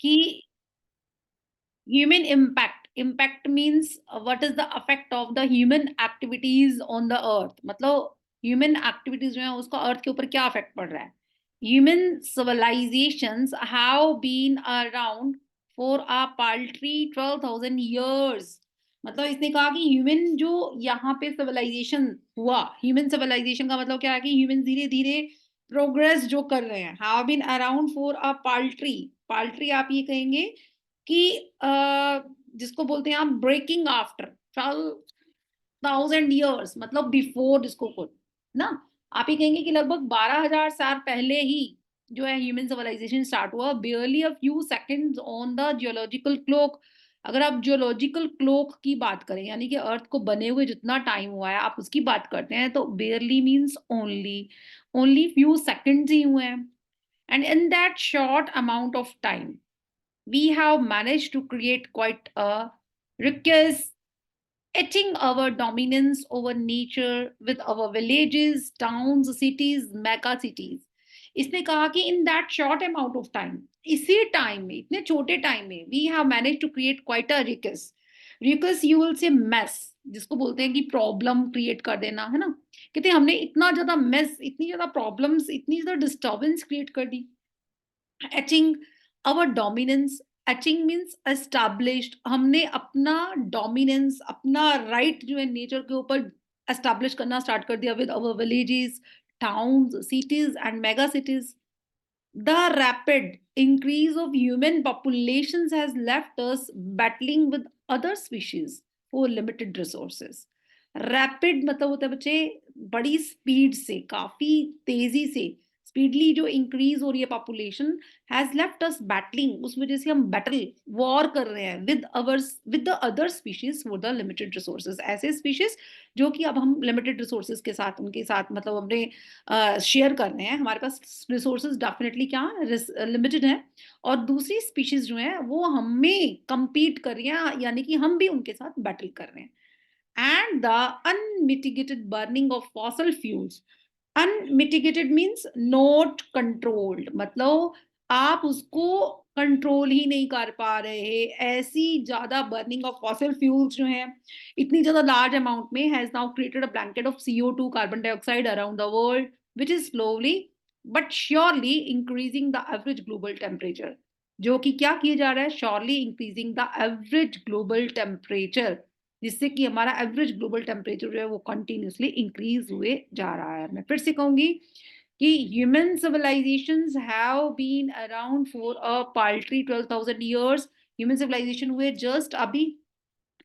कि human impact means what is the effect of the human activities on the earth, मतलब human activities जो है उसका अर्थ के ऊपर क्या इफेक्ट पड़ रहा है. Human civilizations have been around for a paltry 12,000 years. मतलब इसने कहा कि ह्यूमन जो यहाँ पे सिविलाइजेशन हुआ, ह्यूमन सिविलाइजेशन का मतलब क्या है कि ह्यूमन धीरे धीरे प्रोग्रेस जो कर रहे हैं, have been around for a paltry. Paltry आप ये कहेंगे कि जिसको बोलते हैं आप ब्रेकिंग आफ्टर 12,000 years, मतलब बिफोर जिसको ना, आप ये कहेंगे कि लगभग 12,000 साल पहले ही जो है ह्यूमन सिविलाइजेशन स्टार्ट हुआ. Barely a few seconds on the geological clock. अगर आप जियोलॉजिकल क्लॉक की बात करें, यानी कि अर्थ को बने हुए जितना टाइम हुआ है आप उसकी बात करते हैं, तो barely means only only few seconds ही हुए हैं. And in that short amount of time we have managed to create quite a ruckus, etching our dominance over nature with our villages, towns, cities, mega cities. इसने कहा कि in that short amount of time, इसी time में, इतने छोटे time में, we have managed to create quite a ruckus. Ruckus you will say mess, जिसको बोलते हैं कि प्रॉब्लम क्रिएट कर देना, है ना. कहते हैं हमने इतना ज्यादा मेस, इतनी ज्यादा प्रॉब्लम्स, इतनी ज्यादा डिस्टर्बेंस क्रिएट कर दी. Etching our dominance. Etching means established. हमने अपना डोमिनेंस, अपना राइट जो है नेचर के ऊपर एस्टैब्लिश करना स्टार्ट कर दिया with our villages, towns, cities and mega cities. The rapid increase of human populations has left us battling with other species for limited resources. Rapid मतलब होता है बच्चे बड़ी स्पीड से, काफी तेजी से, स्पीडली जो इंक्रीज हो रही है population, has left us battling. उस वजह से हम बैटल, वॉर कर रहे हैं with the other species for the limited resources. ऐसे स्पीशीज जो कि अब हम लिमिटेड रिसोर्सेज के साथ, उनके साथ मतलब हमने शेयर कर रहे हैं. हमारे पास रिसोर्सेज डेफिनेटली क्या लिमिटेड है, और दूसरी स्पीशीज जो है वो हमें compete कर रही हैं, यानी कि हम भी उनके साथ बैटल कर रहे हैं. And the unmitigated burning of fossil fuels. Unmitigated means not controlled, मतलब आप उसको कंट्रोल ही नहीं कर पा रहे. ऐसी ज्यादा बर्निंग ऑफ फॉसिल फ्यूल्स जो है इतनी ज्यादा लार्ज अमाउंट में has now created a blanket of CO2, carbon dioxide, around the world, which is slowly but surely increasing the average global temperature. जो कि क्या किया जा रहा है, surely increasing the average global temperature, जिससे कि हमारा एवरेज ग्लोबल टेम्परेचर जो है वो कंटिन्यूसली इंक्रीज हुए जा रहा है. मैं फिर से कहूंगी कि human civilizations have been around for a paltry 12,000 years. Human civilization हुए जस्ट अभी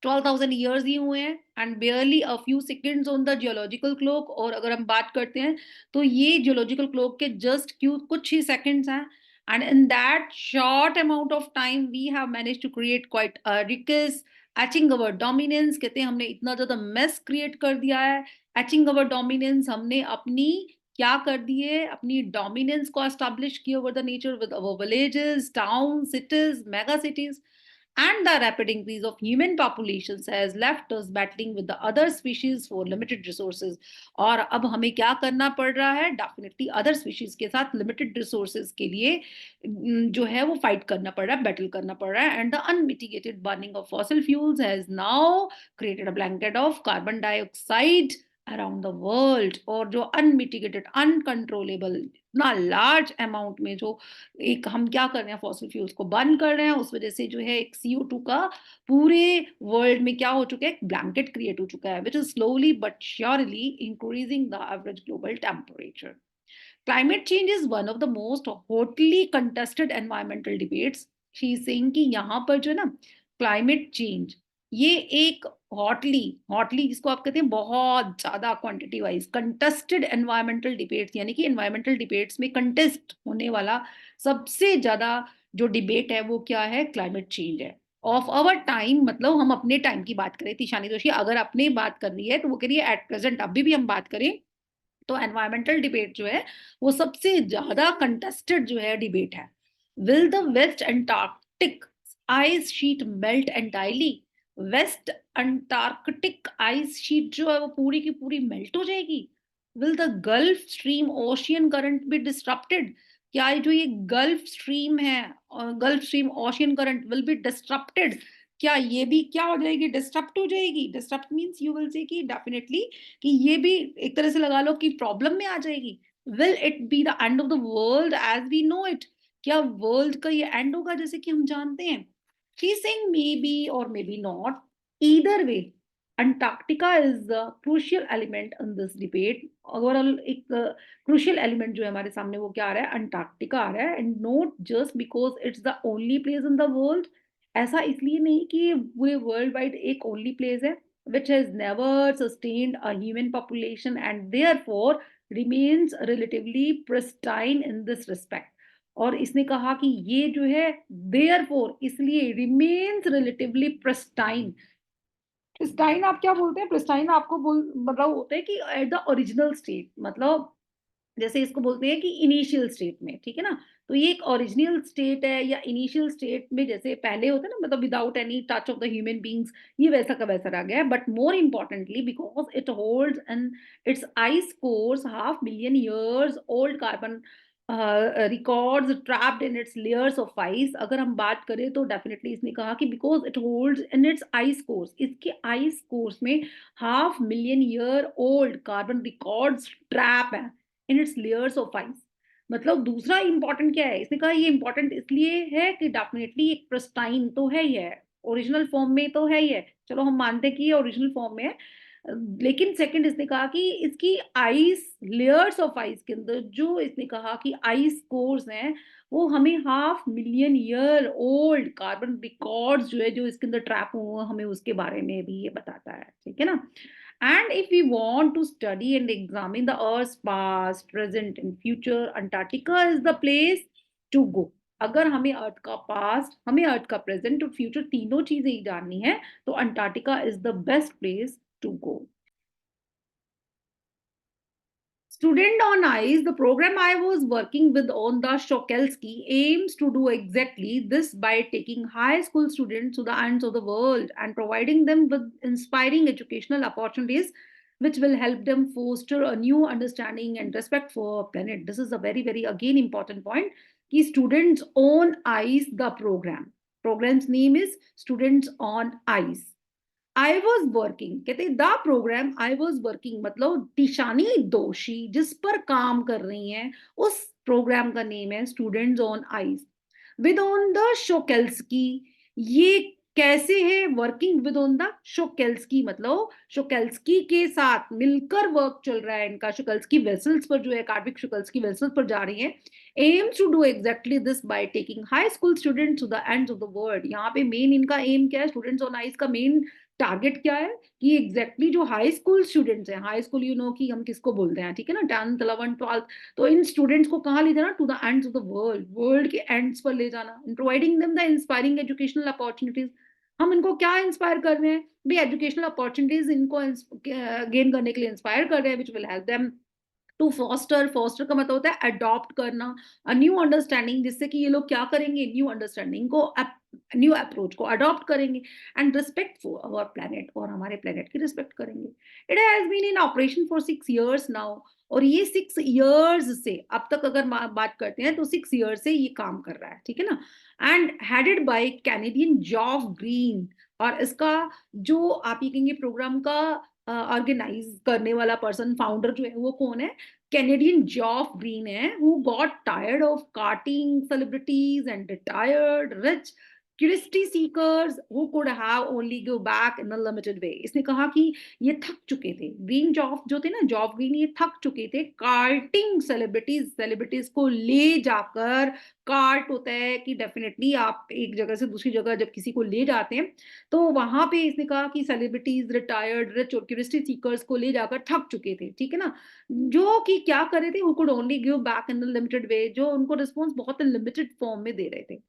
12,000 years ही हुए हैं, and barely a few seconds on the geological clock. और अगर हम बात करते हैं तो ये जियोलॉजिकल क्लॉक के जस्ट कुछ ही सेकेंड्स हैं. And in that short amount of time we have manage to create quite a ruckus. Etching our dominance, कहते हैं हमने इतना ज्यादा मेस क्रिएट कर दिया है. एचिंग अवर डोमिनेंस, हमने अपनी क्या कर दिए, अपनी डोमिनेंस को एस्टैब्लिश किया over the nature with our villages, town, cities, mega cities. And the rapid increase of human populations has left us battling with the other species for limited resources. और अब हमें क्या करना पड़ रहा है, डेफिनेटली अदर स्पीशीज के साथ लिमिटेड रिसोर्सेज के लिए जो है वो फाइट करना पड़ रहा है, बैटल करना पड़ रहा है. And the unmitigated burning of fossil fuels has now created a blanket of carbon dioxide around the world. और जो अनमिटिगेटेड, अनकंट्रोलेबल, इतना लार्ज अमाउंट में जो एक हम क्या कर रहे हैं, फॉसिल फ्यूल्स को बर्न कर रहे हैं, उस वजह से जो है एक CO2 का पूरे वर्ल्ड में क्या हो चुका है, एक ब्लैंकेट क्रिएट हो चुका है, which is slowly but surely increasing the average global temperature. Climate change is one of the most hotly contested environmental debates. She is saying कि यहाँ पर जो है ना क्लाइमेट चेंज, ये एक हॉटली जिसको आप कहते हैं बहुत ज्यादा quantity wise contested environmental debates, यानी कि एनवायरमेंटल डिबेट्स में कंटेस्ट होने वाला सबसे ज्यादा जो डिबेट है वो क्या है, क्लाइमेट चेंज है. ऑफ अवर टाइम, मतलब हम अपने टाइम की बात करें, तिशानी जोशी अगर अपनी बात कर रही है तो वो कह रही है एट प्रेजेंट, अभी भी हम बात करें तो एनवायरमेंटल डिबेट जो है वो सबसे ज्यादा कंटेस्टेड जो है डिबेट है. Will the west Antarctic ice sheet melt entirely. West Antarctic ice sheet जो है वो पूरी की पूरी मेल्ट हो जाएगी. Will the Gulf Stream ocean current be disrupted. क्या जो ये गल्फ स्ट्रीम है, Gulf Stream ocean current will be disrupted, क्या ये भी क्या हो जाएगी, डिस्टरप्ट हो जाएगी। डिस्टरप्ट मींस यू विल से कि डेफिनेटली कि ये भी एक तरह से लगा लो कि प्रॉब्लम में आ जाएगी। Will it be the end of the world as we know it, क्या वर्ल्ड का ये एंड होगा जैसे कि हम जानते हैं। She is saying maybe or maybe not, either way Antarctica is the crucial element in this debate. Overall एक क्रूशियल एलिमेंट जो है हमारे सामने वो क्या आ रहा है, अंटार्कटिका आ रहा है। And not just because it's the only place in the world, ऐसा इसलिए नहीं कि वो वर्ल्ड वाइड एक ओनली प्लेस है, which has never sustained a human population and therefore remains relatively pristine in this respect। और इसने कहा कि ये जो है therefore इसलिए remains relatively pristine। प्रिस्टाइन आप क्या बोलते हैं, प्रिस्टाइन आपको बोल मतलब होता है कि एट द ओरिजिनल स्टेट, मतलब जैसे इसको बोलते हैं कि इनिशियल स्टेट में, ठीक है ना। तो ये एक ओरिजिनल स्टेट है या इनिशियल स्टेट में जैसे पहले होता है ना, मतलब without any touch of the human beings, ये वैसा का वैसा रह गया है। But more importantly because it holds and it's ice course half million years old carbon records trapped in its layers of ice. अगर हम बात करें तो डेफिनेटली इसने कहा कि because it holds in its ice course, इसके आइस कोर्स में half million year old carbon records trap है in its layers of ice. मतलब दूसरा इंपॉर्टेंट क्या है, इसने कहा ये इंपॉर्टेंट इसलिए है कि डेफिनेटली एक प्रिस्टाइन तो है ही है, ओरिजिनल फॉर्म में तो है ही है, चलो हम मानते हैं कि ये ओरिजिनल फॉर्म में है। लेकिन सेकंड इसने कहा कि इसकी आइस लेयर्स ऑफ आइस के अंदर जो इसने कहा कि आइस कोर्स हैं वो हमें half million year old carbon records जो है जो इसके अंदर ट्रैप हुए हमें उसके बारे में भी ये बताता है, ठीक है ना। And if we want to study and examine the Earth's past, present, and future, Antarctica is the place to go। अगर हमें अर्थ का पास्ट, हमें अर्थ का प्रेजेंट और फ्यूचर तीनों चीजें ही जाननी है तो Antarctica is the best place to go. Student on Ice, the program I was working with on the Shokelski aims to do exactly this by taking high school students to the ends of the world and providing them with inspiring educational opportunities which will help them foster a new understanding and respect for our planet। This is a very, very again important point कि Students on Ice the program. Program's name is Students on Ice। I was working, कहते the program I was working मतलब तिशानी दोषी जिस पर काम कर रही हैं उस प्रोग्राम का नेम है students on ice with on the Shokalskiy. ये कैसे है, working with on the Shokalskiy मतलब शोकेल्स्की के साथ मिलकर वर्क चल रहा है इनका, शोकेल्स्की वेसल्स पर जो है कार्बिक शोकेल्स्की वेसल्स पर जा रही है। Aims to do exactly this by taking high school students to the ends of the world. यहाँ पे मेन इनका एम क्या है, स्टूडेंट्स ऑन आइस का मेन टारगेट क्या है कि एग्जैक्टली जो हाई स्कूल स्टूडेंट्स हैं, हाई स्कूल यू नो कि हम किसको बोलते हैं, ठीक है ना, 10th 11th 12th, तो इन स्टूडेंट्स को कहाँ ले जाना, to the ends of the world, world के एंड्स पर ले जाना, providing them the inspiring educational opportunities. हम इनको क्या इंस्पायर कर रहे हैं भाई, एजुकेशनल अपॉर्चुनिटीज इनको गेन करने के लिए इंस्पायर कर रहे हैं which will help them to foster. Foster का मतलब होता है अडॉप्ट करना, अ न्यू अंडरस्टैंडिंग, जिससे कि ये लोग क्या करेंगे, न्यू अंडरस्टैंडिंग को न्यू अप्रोच को अडॉप्ट करेंगे and respect for our planet, और हमारे प्लेनेट की रिस्पेक्ट करेंगे। It has been in operation for 6 years now, और ये 6 years से अब तक अगर बात करते हैं तो 6 years से ये काम कर रहा है, ठीक है ना। And headed by Canadian Geoff green, और इसका जो आप ये कहेंगे प्रोग्राम का ऑर्गेनाइज करने वाला पर्सन, फाउंडर जो है वो कौन है, कैनेडियन जॉफ ग्रीन है, who got tired of carting celebrities and retired rich curiosity seekers who could have only go back in a limited way। इसने कहा कि ये थक चुके थे, ग्रीन जॉफ जो थे ना, जॉफ ग्रीन, ये थक चुके थे कार्टिंग सेलिब्रिटीज, सेलिब्रिटीज को ले जाकर, कार्ट होता है कि डेफिनेटली आप एक जगह से दूसरी जगह जब किसी को ले जाते हैं तो वहां पे इसने कहा कि सेलिब्रिटीज, रिटायर्ड रिच और क्यूरियोसिटी सीकर्स को ले जाकर थक चुके थे, ठीक है ना, जो कि क्या कर रहे थे, who could only give back in limited way, जो उनको रिस्पॉन्स बहुत लिमिटेड फॉर्म में दे रहे थे।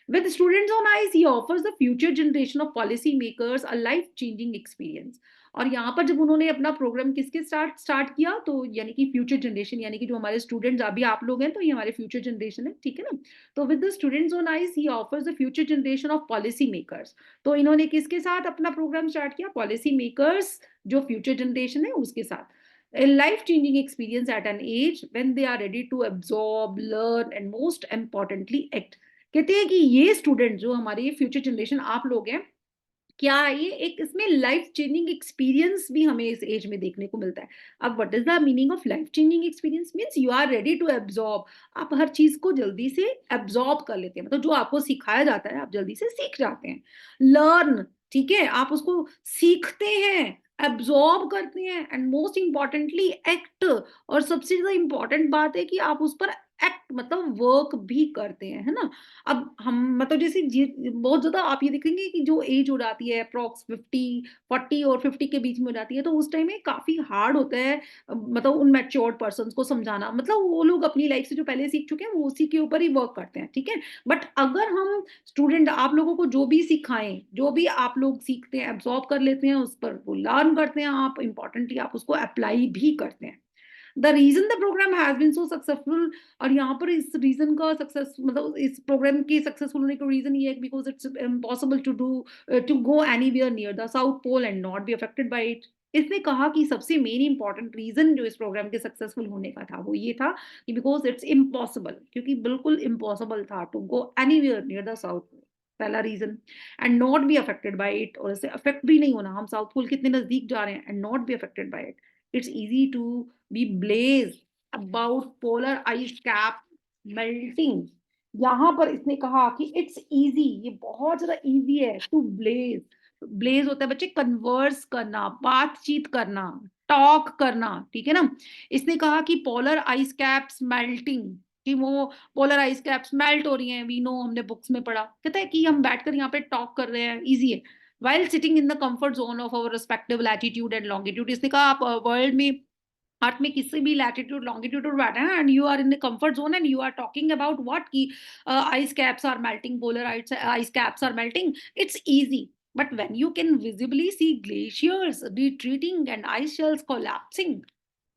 With students on ICE, he offers the future generation of policy makers a life-changing experience। और यहाँ पर जब उन्होंने अपना प्रोग्राम किसके स्टार्ट किया, तो यानी कि फ्यूचर जनरेशन, यानी कि जो हमारे स्टूडेंट्स अभी आप लोग हैं तो ये हमारे फ्यूचर जनरेशन है, ठीक है ना। तो with the students on ice he offers the future generation of policy makers. तो इन्होंने किसके साथ अपना प्रोग्राम स्टार्ट किया, पॉलिसी मेकर्स जो फ्यूचर जनरेशन है उसके साथ। a life changing experience at an age when they are ready to absorb, learn and most importantly act. कहते हैं कि ये स्टूडेंट जो हमारे ये फ्यूचर जनरेशन आप लोग हैं, क्या ये एक इसमें लाइफ चेंजिंग एक्सपीरियंस भी हमें इस एज में देखने को मिलता है। अब what is the meaning of life changing experience? Means you are ready to absorb. आप हर चीज को जल्दी से एब्जॉर्ब कर लेते हैं, मतलब जो आपको सिखाया जाता है आप जल्दी से सीख जाते हैं। लर्न, ठीक है, आप उसको सीखते हैं, एब्जॉर्ब करते हैं एंड मोस्ट इंपॉर्टेंटली एक्ट। और सबसे ज्यादा इंपॉर्टेंट बात है कि आप उस पर एक्ट मतलब वर्क भी करते हैं, है ना। अब हम मतलब जैसे बहुत ज्यादा आप ये देखेंगे कि जो एज हो जाती है अप्रॉक्स 50 और 50 के बीच में हो जाती है, तो उस टाइम में काफी हार्ड होता है मतलब उन मैच्योर्ड पर्सन को समझाना। मतलब वो लोग अपनी लाइफ से जो पहले सीख चुके हैं वो उसी के ऊपर ही वर्क करते हैं, ठीक है। बट अगर हम स्टूडेंट आप लोगों को जो भी सिखाएं, जो भी आप लोग सीखते हैं एब्जॉर्ब कर लेते हैं, उस पर वो लर्न करते हैं, आप इंपॉर्टेंटली आप उसको अप्लाई भी करते हैं। The reason the programme has been so successful, और यहाँ पर इस रीजन का सक्सेस मतलब इस प्रोग्राम के सक्सेसफुल होने का रीजन ये है because it's impossible to do to go anywhere near the south Pole and not be affected by it. इसने कहा कि सबसे मेन इंपॉर्टेंट रीजन जो इस प्रोग्राम के सक्सेसफुल होने का था वो ये था कि बिकॉज इट्स इम्पॉसिबल, क्योंकि बिल्कुल इम्पॉसिबल था to go anywhere near the south pole, पहला reason. And not be affected by it, और इससे अफेक्ट भी नहीं होना, हम साउथ पोल कितने नजदीक जा रहे हैं, and not be affected by it. It's easy to be blase about polar ice cap melting. यहां पर इसने कहा कि इट्स इजी, ये बहुत ज्यादा इजी है टू ब्लेज। ब्लेज होता है बच्चे कन्वर्स करना, बातचीत करना, टॉक करना, ठीक है ना। इसने कहा कि पोलर आइस कैप्स मेल्टिंग, कि वो पोलर आइस कैप्स मेल्ट हो रही हैं, वी नो, हमने बुक्स में पढ़ा। कहता है कि हम बैठकर यहाँ पे टॉक कर रहे हैं, इजी है, while sitting in the comfort zone of our respective latitude and longitude। इसने कहा आप वर्ल्ड में अर्थ में किसी भी लैटिट्यूड लॉन्गिट्यूड पर बैठे हैं and you are in the comfort zone and you are talking about what की ice caps are melting, polar ice caps are melting, it's easy. But when you can visibly see glaciers retreating and ice shelves collapsing,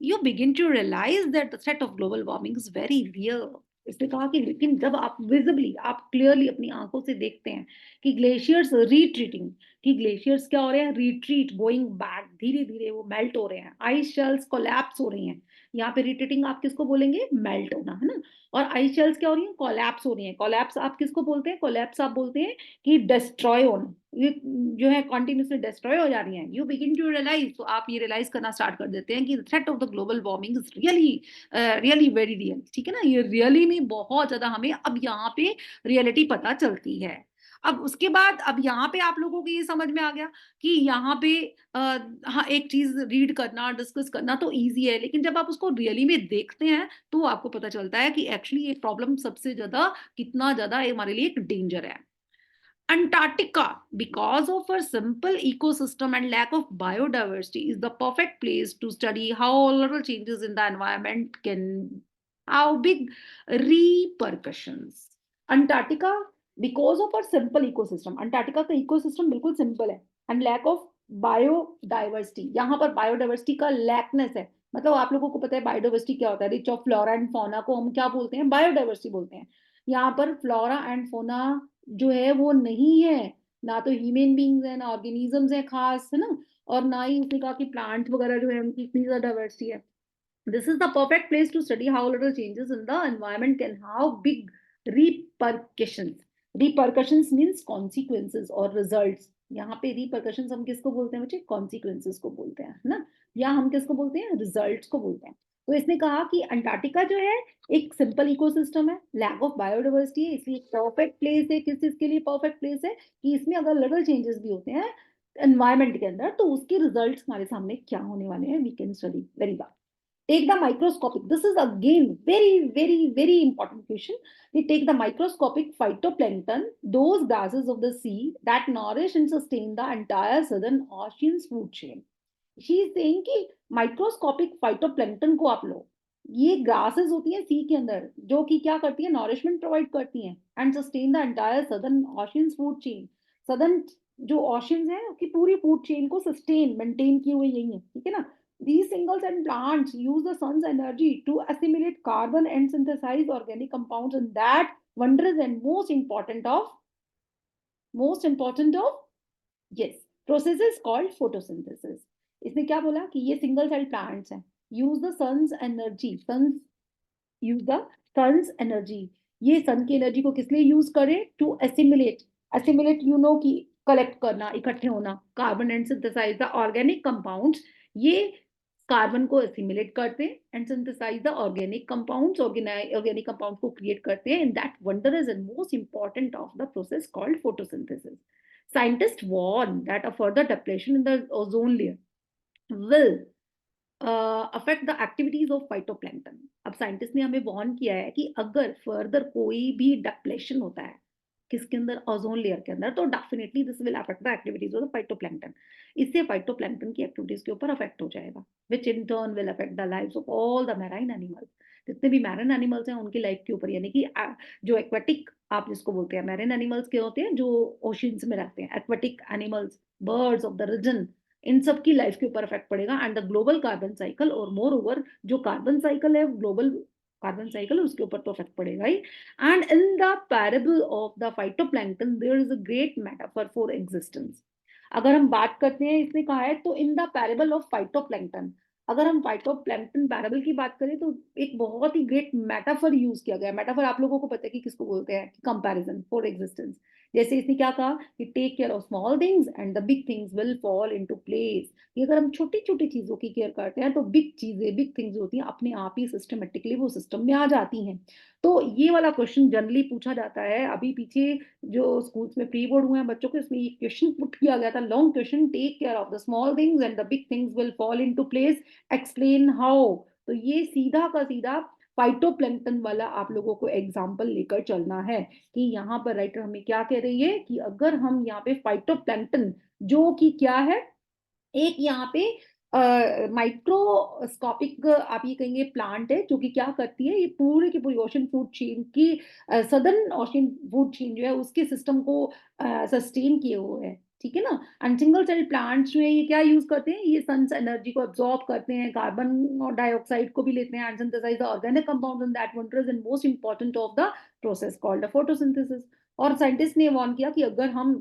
you begin to realize that the threat of global warming is very real। इसने कहा कि लेकिन जब आप visibly आप clearly अपनी आंखों से देखते हैं कि ग्लेशियर्स रिट्रीटिंग, कि ग्लेशियर्स क्या हो रहे हैं, रिट्रीट, गोइंग बैक, धीरे धीरे वो मेल्ट हो रहे हैं, आइस शेल्स कोलैप्स हो रही हैं। यहाँ पे रिट्रीटिंग आप किसको बोलेंगे, मेल्ट होना, है ना। और आइस शेल्स क्या हो रही है, कोलैप्स हो रही है। कोलैप्स आप किसको बोलते हैं, कोलैप्स आप बोलते हैं कि डिस्ट्रॉय होना, ये जो है कॉन्टिन्यूसली डिस्ट्रॉय हो जा रही हैं। यू बिगिन टू रियलाइज, तो आप ये रियलाइज करना स्टार्ट कर देते हैं कि threat of the global warming is really really very real, ठीक है ना। ये रियली में बहुत ज्यादा हमें अब यहाँ पे रियलिटी पता चलती है। अब उसके बाद अब यहाँ पे आप लोगों को ये समझ में आ गया कि यहाँ पे हाँ एक चीज रीड करना डिस्कस करना तो इजी है, लेकिन जब आप उसको रियली में देखते हैं तो आपको पता चलता है कि एक्चुअली ये प्रॉब्लम सबसे ज्यादा कितना ज्यादा हमारे लिए एक डेंजर है। Antarctica, because of her simple ecosystem and lack of biodiversity, is the perfect place to study how little changes in the environment can have big repercussions. Antarctica, because of her simple ecosystem, Antarctica का ecosystem बिल्कुल simple है, and lack of biodiversity, यहाँ पर biodiversity का lackness है। मतलब आप लोगों को पता है बायोडाइवर्सिटी क्या होता है, rich of flora and fauna को हम क्या बोलते हैं, बायोडाइवर्सिटी बोलते हैं। यहाँ पर फ्लोरा एंड फौना जो है वो नहीं है, ना तो ह्यूमन बींग्स है, ना ऑर्गेनिजम्स है खास, है ना, और ना ही उसने कहा कि प्लांट वगैरह जो है उनकी इतनी ज्यादा डाइवर्सिटी है। This is the perfect place to study how little changes in the environment can have big repercussions. Repercussions means consequences or results। यहाँ पे repercussions हम किसको बोलते हैं बच्चे, consequences को बोलते हैं, है ना, या हम किसको बोलते हैं, results को बोलते हैं। तो इसने कहा कि अंटार्कटिका जो है एक सिंपल इकोसिस्टम है, लैक ऑफ बायोडाइवर्सिटी है, इसलिए परफेक्ट प्लेस है। किस चीज के लिए परफेक्ट प्लेस है, कि इसमें अगर लिटिल चेंजेस भी होते हैं एनवायरमेंट के अंदर तो उसके रिजल्ट्स हमारे सामने क्या होने वाले हैं, we can study very well. Take the microscopic. This is again very important question. We take the microscopic phytoplankton, those gases of the sea that nourish and sustain the entire southern ocean's food chain. She is saying कि microscopic phytoplankton को आप लो, ये grasses होती हैं सी के अंदर जो कि क्या करती है, nourishment provide करती हैं and sustain the entire southern ocean's food chain। southern जो oceans है उसकी पूरी food chain को sustain maintain किए हुए यही है, ठीक है ना। These singles and plants use the sun's energy to assimilate carbon and synthesize organic compounds, and that wondrous and most important of yes process is called photosynthesis। इसने क्या बोला कि ये सिंगल सेल प्लांट्स हैं, use the sun's energy, sun's use the sun's energy. ये sun की energy को किस लिए यूज करें? To assimilate, assimilate you know कि कलेक्ट करना, इकट्ठे होना, carbon and synthesize the organic compounds. ये कार्बन को एसिमिलेट करते हैं and synthesize the organic compounds, organic compound को क्रिएट करते हैं। And that wondrous and most important of the process called photosynthesis. Scientists warn that a further depletion in the ozone layer will affect the activities of phytoplankton. अब scientist ने हमें warn किया है कि अगर फर्दर कोई भी डिप्लेशन होता है किसके अंदर, ओजोन लेयर के अंदर, तो definitely this will affect the activities of phytoplankton. इससे फाइटोप्लैंक्टन की एक्टिविटीज के ऊपर अफेक्ट हो जाएगा, which in turn will affect the lives of all the marine animals. जितने भी मैरिन एनिमल्स हैं उनकी लाइफ के ऊपर, यानी कि जो एक्वेटिक आप जिसको बोलते हैं, मैरिन एनिमल्स के होते हैं जो ओशियंस में रहते हैं, aquatic animals, birds of the region, इन सब की लाइफ के ऊपर इफेक्ट पड़ेगा। And the global carbon cycle, और मोर ओवर जो कार्बन साइकिल है, ग्लोबल कार्बन साइकिल, उसके ऊपर तो इफेक्ट पड़ेगा ही। And in the parable of the phytoplankton there is a great metaphor for existence. अगर हम बात करते हैं, इसने कहा है तो in the parable of phytoplankton, अगर हम फाइटोप्लैंक्टन पैरेबल की बात करें तो एक बहुत ही ग्रेट मेटाफर यूज किया गया है। मेटाफर आप लोगों को पता है कि किसको बोलते हैं? Comparison for existence. जैसे इसने क्या कहा कि take care of small things and the big things will fall into place. कि अगर हम छोटी छोटी चीजों की केयर करते हैं तो बिग चीजें, बिग थिंग्स होती हैं, अपने आप ही सिस्टमेटिकली वो सिस्टम में आ जाती हैं। तो ये वाला क्वेश्चन जनरली पूछा जाता है। अभी पीछे जो स्कूल्स में प्री बोर्ड हुए हैं बच्चों के, उसमें ये क्वेश्चन पुट किया गया था, long question, take care of the small things and the big things will fall into place, explain how. तो ये सीधा का सीधा फाइटोप्लैंक्टन वाला आप लोगों को एग्जाम्पल लेकर चलना है कि यहाँ पर राइटर हमें क्या कह रही है कि अगर हम यहाँ पे फाइटोप्लैंक्टन, जो कि क्या है, एक यहाँ पे माइक्रोस्कोपिक आप ये कहेंगे प्लांट है, जो कि क्या करती है, ये पूरे की पूरी ओशन फूड चेन की, सदर्न ओशन फूड चेन जो है उसके सिस्टम को सस्टेन किए हुए है, ठीक है ना। एंड सिंगल सेल प्लांट्स जो है ये क्या यूज करते हैं, ये सन एनर्जी को एब्जॉर्ब करते हैं, कार्बन और डाइऑक्साइड को भी लेते हैं and synthesize the organic compounds and that wonders and most important of the process called photosynthesis. और साइंटिस्ट ने वार्न किया कि अगर हम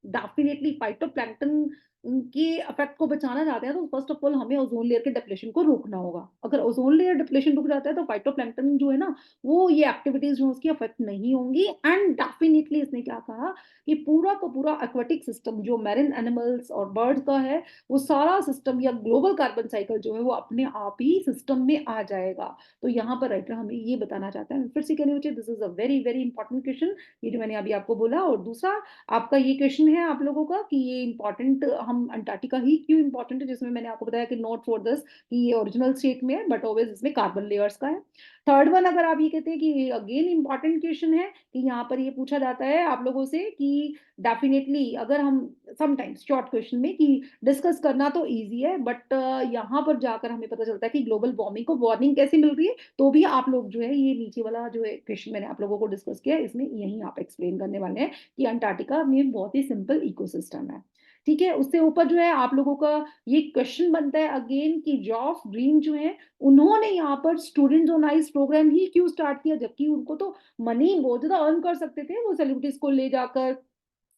डेफिनेटली फाइटोप्लैंक्टन उनके इफेक्ट को बचाना चाहते हैं तो फर्स्ट ऑफ ऑल हमें ओजोन लेयर के डिप्लेशन को रोकना होगा। अगर ओजोन लेयर डिप्लेशन रुक जाता है तो फाइटोप्लैंक्टन जो है ना, वो ये एक्टिविटीज जो उसकी अफेक्ट नहीं होंगी। एंड डेफिनेटली इसने क्या कहा कि पूरा का पूरा एक्वेटिक सिस्टम जो मैरिन एनिमल्स और बर्ड्स का है, वो सारा सिस्टम या ग्लोबल कार्बन साइकिल जो है वो अपने आप ही सिस्टम में आ जाएगा। तो यहाँ पर राइटर हमें ये बताना चाहता है, फिर से कहने बच्चे, this is a very very important question, ये जो मैंने अभी आपको बोला। और दूसरा आपका ये क्वेश्चन है आप लोगों का कि ये इंपॉर्टेंट, हम अंटार्कटिका ही क्यों इंपॉर्टेंट है, जिसमें मैंने आपको बताया कि नोट फॉर दिस कि ये ओरिजिनल स्टेट में है बट ऑलवेज इसमें कार्बन लेयर्स का है। थर्ड वन, अगर आप ये कहते हैं कि अगेन इंपॉर्टेंट क्वेश्चन है कि यहाँ पर ये पूछा जाता है आप लोगों से कि डेफिनेटली अगर हम समटाइम्स शॉर्ट क्वेश्चन में कि डिस्कस करना तो इजी है बट यहाँ पर जाकर हमें पता चलता है कि ग्लोबल वार्मिंग को वार्निंग कैसे मिल रही है, तो भी आप लोग जो है ये नीचे वाला जो है क्वेश्चन मैंने आप लोगों को डिस्कस किया है, इसमें यही आप एक्सप्लेन करने वाले हैं कि अंटार्कटिका में बहुत ही सिंपल इकोसिस्टम है। ठीक है, उससे ऊपर जो है आप लोगों का ये क्वेश्चन बनता है अगेन कि जॉफ ग्रीन जो है, उन्होंने यहाँ पर स्टूडेंट्स ऑन आइस प्रोग्राम ही क्यों स्टार्ट किया, जबकि उनको तो मनी बहुत ज्यादा अर्न कर सकते थे, वो सेलिब्रिटीज को ले जाकर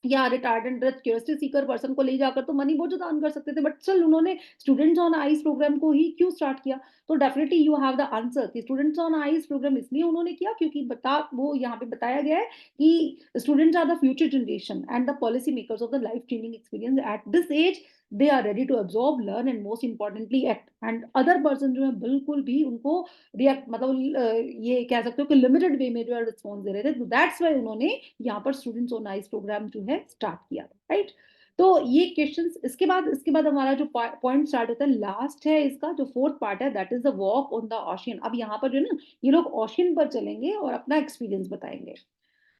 या रिटार्डेंट क्यूरियोसिटी सीकर पर्सन को ले जाकर तो मनी बहुत ज्यादा अर्न कर सकते थे, बट स्टिल उन्होंने स्टूडेंट्स ऑन आइस प्रोग्राम को ही क्यों स्टार्ट किया। तो definitely you have the answer कि स्टूडेंट्स ऑन आइस प्रोग्राम इसलिए उन्होंने किया क्योंकि वो यहाँ पे बताया गया है कि students are the future generation and the policy makers of the life changing experience at this age, they are ready to absorb learn and most importantly act. And other person जो है बिल्कुल भी उनको रिएक्ट, मतलब ये कह सकते हो कि लिमिटेड वे में जो है रिस्पॉन्स दे रहे थे, तो दैट्स वाई उन्होंने यहाँ पर स्टूडेंट्स ऑन आइस प्रोग्राम जो है स्टार्ट किया था, राइट। तो ये क्वेश्चंस, इसके बाद हमारा जो पॉइंट स्टार्ट होता है, लास्ट है इसका जो फोर्थ पार्ट है, that is the walk on the ocean. अब यहाँ पर जो है ना, ये लोग ओशियन पर चलेंगे और अपना एक्सपीरियंस बताएंगे।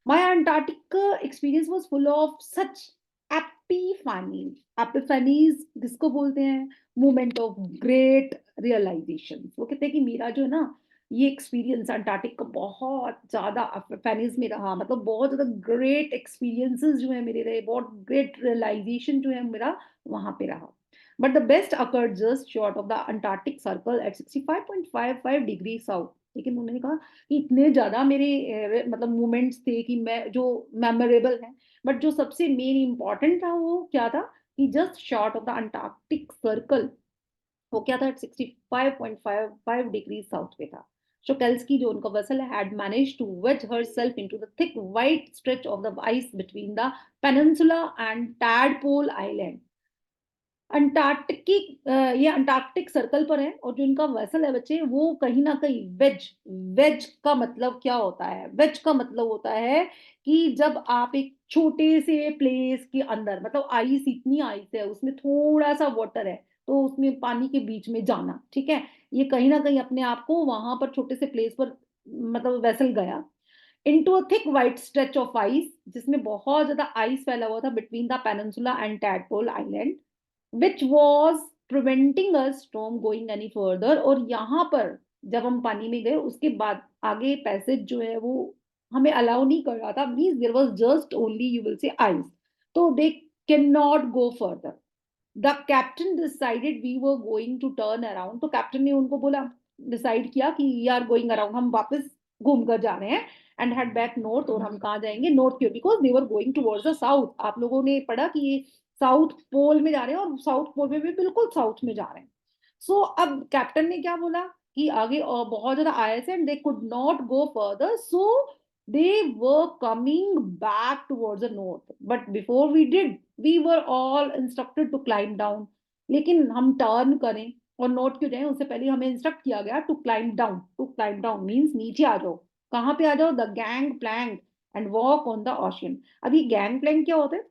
My Antarctic experience was full of such epiphanies. Epiphanies किसको बोलते हैं? Moment of great realization. वो कहते हैं कि मेरा जो है ना, ये एक्सपीरियंस अंटार्कटिक का बहुत ज्यादा एपिफैनीज में रहा, मतलब बहुत ज्यादा ग्रेट एक्सपीरियंसेस जो है मेरे रहे, बहुत ग्रेट रियलाइजेशन जो है मेरा वहां पे रहा। But the best occurred just short of the Antarctic circle eight 65.55 degree south. लेकिन उन्होंने कहा कि इतने ज्यादा मेरे मतलब मोमेंट्स थे कि मैं जो मेमोरेबल है, बट जो सबसे मेन इंपॉर्टेंट था वो क्या था कि just short of the Antarctic circle वो क्या था, 65.55 डिग्री साउथ पे था. Shokelski, जो उनका vessel, had managed to wedge herself into the thick white stretch of the ice between the peninsula and Tadpole Island. Antarctic की ये अंटार्कटिक सर्कल पर है, और जो इनका वेसल है बच्चे, वो कहीं ना कहीं वेज. वेज का मतलब क्या होता है? वेज का मतलब होता है कि जब आप एक छोटे से प्लेस के अंदर, मतलब आइस, इतनी आइस है उसमें थोड़ा सा वाटर है, तो उसमें पानी के बीच में जाना, ठीक है, ये कहीं ना कहीं अपने आप को वहां पर छोटे से प्लेस पर, मतलब वेसल गया into a thick white stretch of ice, जिसमें बहुत ज्यादा आइस फैला हुआ था between the peninsula and tadpole island, which was preventing us from going any further. और यहाँ पर जब हम पानी में गए उसके बाद आगे पैसेज जो है वो हमें अलाउ नहीं कर रहा था, means there was just only, you will say, ice. तो they can not go further. The captain decided we were going to turn around. तो कैप्टन ने उनको बोला, डिसाइड किया कि वी आर गोइंग अराउंड, हम वापस घूम कर जा रहे हैं, एंड हेड बैक नॉर्थ. और हम कहाँ जाएंगे? नॉर्थ. क्यों? Because they were going towards the south. आप लोगों ने पढ़ा कि ये साउथ पोल में जा रहे हैं, और साउथ पोल में भी बिल्कुल साउथ में जा रहे हैं. सो अब कैप्टन ने क्या बोला कि आगे बहुत ज्यादा आयस है and they could not go further, so they were coming back towards the north. But before we did, we were all instructed to climb down. लेकिन हम टर्न करें और नॉर्थ क्यों जाएं, उससे पहले हमें इंस्ट्रक्ट किया गया to climb down. To climb down means नीचे आ जाओ. कहाँ पे आ जाओ? The gangplank and walk on the ocean. अभी गैंग प्लैंक क्या होता है?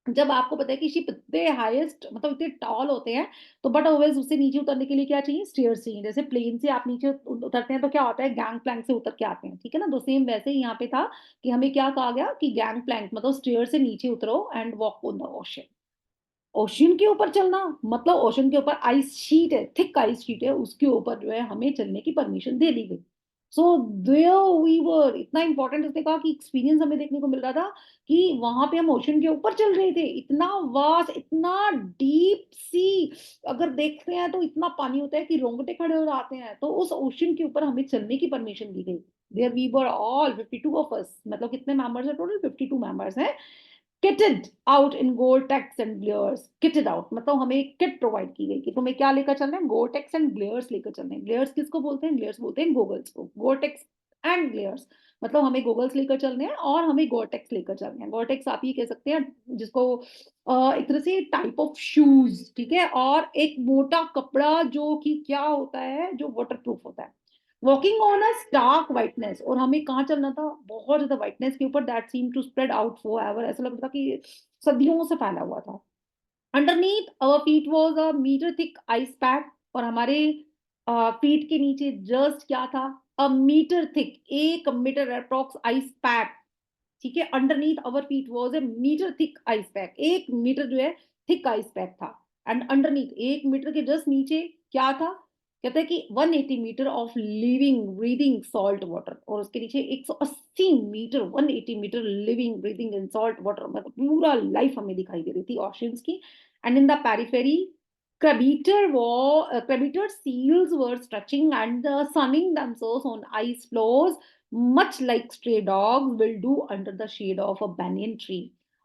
जब आपको पता है कि शिप इतने हाईएस्ट, मतलब इतने टॉल होते हैं, तो बट ऑलवेज उससे नीचे उतरने के लिए क्या चाहिए? स्टेयर्स चाहिए. जैसे प्लेन से आप नीचे उतरते हैं तो क्या होता है? गैंग प्लैंक से उतर के आते हैं, ठीक है ना. तो सेम वैसे ही यहाँ पे था कि हमें क्या कहा गया कि गैंग प्लैंक मतलब स्टेयर से नीचे उतरो and walk on the ocean. Ocean के ऊपर चलना मतलब ओशन के ऊपर आइस शीट है, थिक आइस शीट है, उसके ऊपर जो है हमें चलने की परमिशन दे दी गई. So there we were. इतना इंपॉर्टेंट उसने कहा कि एक्सपीरियंस हमें देखने को मिल रहा था कि वहां पे हम ओशन के ऊपर चल रहे थे. इतना वास्ट, इतना डीप सी, अगर देखते हैं तो इतना पानी होता है कि रोंगटे खड़े हो जाते हैं. तो उस ओशन के ऊपर हमें चलने की परमिशन दी गई. There we were all 52 of us. मतलब कितने मेंबर्स है टोटल? 52 मेंबर्स हैं. kitted out in Gore-Tex and Glares. kitted out मतलब हमें एक किट प्रोवाइड की गई कि तुम्हें क्या लेकर चलना है? Gore-Tex एंड ग्लेयर्स लेकर चलने हैं. ग्लेयर्स किसको बोलते हैं? ग्लेयर्स बोलते हैं गोगल्स को. Gore-Tex एंड ग्लेयर्स मतलब हमें गोगल्स लेकर चलने हैं और हमें गोरटेक्स लेकर चलने हैं. गोरटेक्स आप ये कह सकते हैं जिसको एक तरह से टाइप ऑफ शूज, ठीक है, और एक मोटा कपड़ा जो कि क्या होता है, जो वाटर प्रूफ होता है. Walking on a stark whiteness. और हमें कहाँ चलना था? बहुत ज्यादा वाइटनेस के ऊपर. That seem to spread out forever. ऐसा लग रहा था कि सदियों से फैला हुआ था. Underneath our feet was a metre thick ice pack. और हमारे फीट के नीचे जस्ट क्या था? A metre thick, 1 metre approx ice pack, ठीक है. Underneath our feet was a metre thick ice pack. 1 metre जो है थिक आइस पैक था. एंड अंडरनीथ, 1 मीटर के जस्ट नीचे क्या था? कहते हैं कि 180 metre of living breathing salt water. और उसके नीचे 180 metre, 180 metre living breathing in salt water. मतलब पूरा लाइफ हमें दिखाई दे रही थी ओशियंस की. And in the periphery creditor seals were stretching and sunning themselves on ice floes, much like stray dogs will do under the shade of a banyan tree.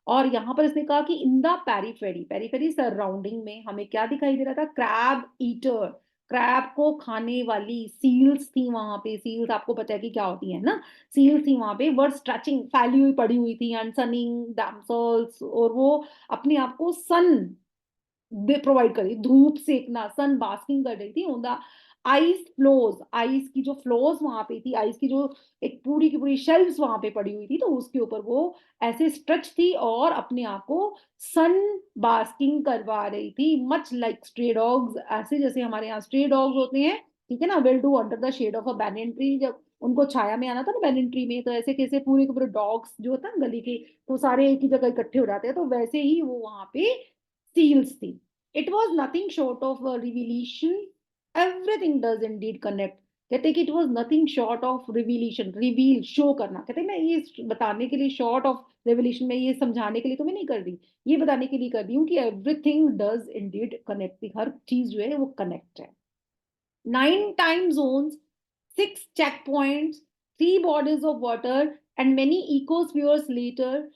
और यहाँ पर इसने कहा कि in the periphery, periphery surrounding में हमें क्या दिखाई दे रहा था? क्रैब ईटर, क्रैब को खाने वाली सील्स थी वहां पे. सील्स आपको पता है कि क्या होती है ना. सील्स थी वहां पे, वर स्ट्रेचिंग, फैली हुई पड़ी हुई थी, एंड सनिंग दमसेल्स, और वो अपने आप को सन दे प्रोवाइड कर रही, धूप सेकना, सन बास्किंग कर रही थी on the ice flows. Ice की जो फ्लोज वहां पे थी, आइस की जो एक पूरी की पूरी शेल्व्स वहां पे पड़ी हुई थी, तो उसके ऊपर वो ऐसे स्ट्रेच थी और अपने आप को सन बास्किंग करवा रही थी. मच लाइक स्ट्रे डॉग्स, ऐसे जैसे हमारे यहाँ स्ट्रे डॉग्स होते हैं, ठीक है ना, will do under the shade of a banyan tree. जब उनको छाया में आना था ना बैनियन ट्री में, तो ऐसे कैसे पूरे के पूरे डॉग्स जो होता है गली के, तो सारे एक ही जगह इकट्ठे हो जाते हैं, तो वैसे ही वो वहां पे सील्स थी. It was nothing short of a revelation. Everything does indeed connect. कहते हैं कि it was nothing short of revelation. reveal, show करना. कहते हैं मैं ये बताने के लिए, short of revelation, मैं ये समझाने के लिए तो मैं नहीं कर रही, ये बताने के लिए कर रही हूँ कि everything does indeed connect. हर चीज जो है वो connect है. 9 time zones, 6 checkpoints, 3 bodies of water, and many ecospheres later,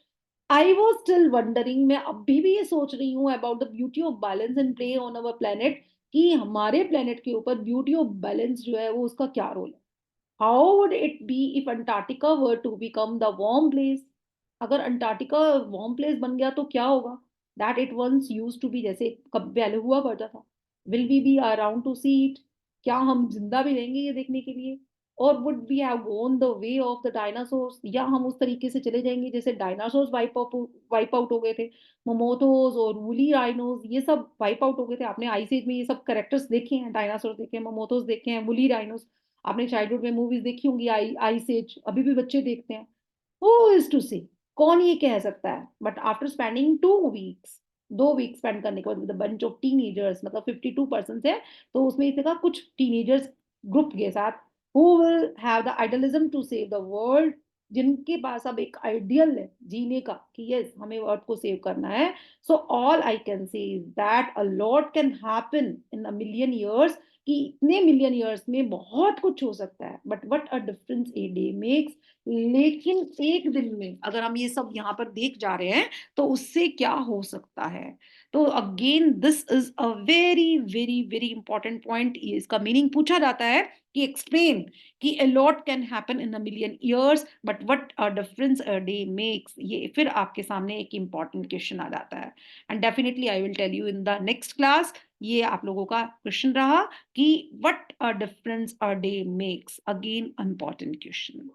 I was still wondering, मैं अभी भी ये सोच रही हूँ about the beauty of balance and play on our planet, कि हमारे प्लेनेट के ऊपर ब्यूटी ऑफ बैलेंस जो है वो उसका क्या रोल है। How would it be if Antarctica were to become the warm place? अगर अंटार्कटिका वार्म प्लेस बन गया तो क्या होगा? That it once used to be, जैसे कब पहले हुआ करता था। Will we be around to see it? क्या हम जिंदा भी रहेंगे ये देखने के लिए? और would we have gone the way of the dinosaurs, या हम उस तरीके से चले जाएंगे जैसे डायनासोर्स वाइप आउट हो गए थे। मोमोथोस और वूली राइनोस ये सब वाइप आउट हो गए थे। आपने आइस एज में ये सब कैरेक्टर्स देखे हैं, डायनासोर देखे हैं, मोमोथोस देखे हैं, वूली राइनोस। आपने चाइल्डहुड में मूवीज देखी होंगी, आइस एज अभी भी बच्चे देखते हैं। हु इज टू से, कौन ये कह सकता है? But after spending 2 weeks, 2 week spend करने के बाद विद बंच ऑफ टीनेजर्स, मतलब 52% है, तो उसमें इसने कहा कुछ टीनेजर्स ग्रुप के साथ, who will have the idealism to save the world, जिनके पास अब एक आइडियल है जीने का कि यस हमें अर्थ को सेव करना है। So all I can say is that a lot can happen in a million years, कि इतने मिलियन ईयर्स में बहुत कुछ हो सकता है, but what a difference a day makes. लेकिन एक दिन में अगर हम ये सब यहाँ पर देख जा रहे हैं तो उससे क्या हो सकता है? तो again this is a very very very important point. इसका मीनिंग पूछा जाता है कि एक्सप्लेन कि a lot can happen in a million years but what a difference a day makes, ये फिर आपके सामने एक important क्वेश्चन आ जाता है। And definitely I will tell you in the next class. ये आप लोगों का क्वेश्चन रहा कि what a difference a day makes, again important question।